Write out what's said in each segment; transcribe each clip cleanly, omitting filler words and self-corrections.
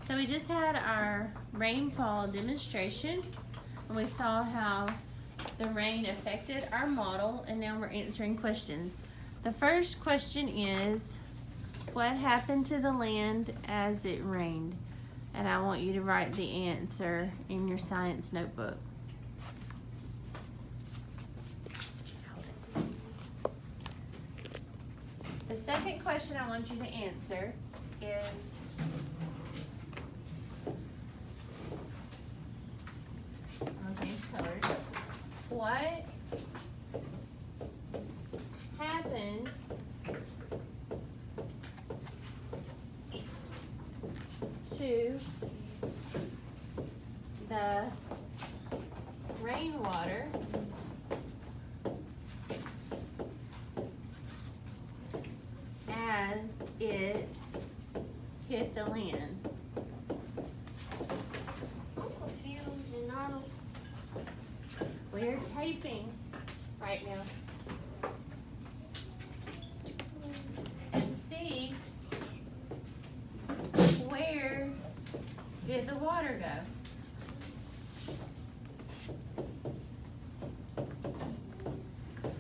So we just had our rainfall demonstration, and we saw how the rain affected our model, and now we're answering questions. The first question is, what happened to the land as it rained? And I want you to write the answer in your science notebook. The second question I want you to answer is, I'm gonna change colors. What happened to the rainwater as it hit the land? I'm confused and I don't. We're taping right now. And see, where did the water go?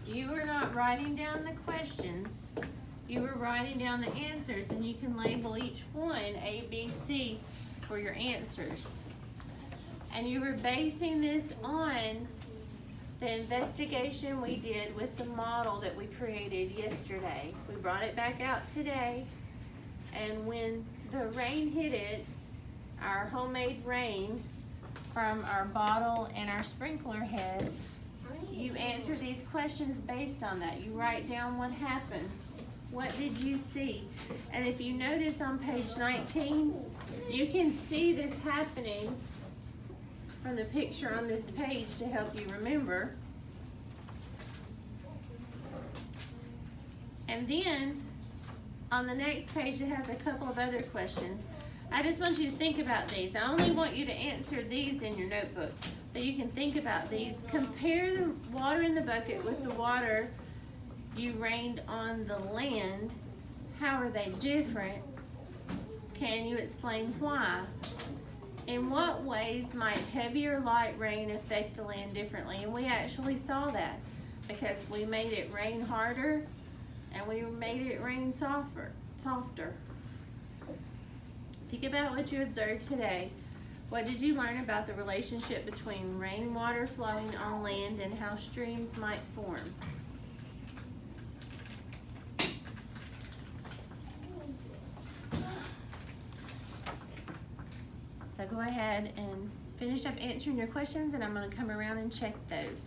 You were not writing down the questions. You were writing down the answers, and you can label each one A, B, C for your answers. And you were basing this on the investigation we did with the model that we created yesterday. We brought it back out today, and when the rain hit it, our homemade rain from our bottle and our sprinkler head, you answer these questions based on that. You write down what happened. What did you see? And if you notice on page 19, you can see this happening from the picture on this page to help you remember. And then on the next page, it has a couple of other questions. I just want you to think about these. I only want you to answer these in your notebook, so you can think about these. Compare the water in the bucket with the water you rained on the land. How are they different? Can you explain why? In what ways might heavy or light rain affect the land differently? And we actually saw that because we made it rain harder and we made it rain softer. Think about what you observed today. What did you learn about the relationship between rainwater flowing on land and how streams might form? So go ahead and finish up answering your questions, and I'm going to come around and check those.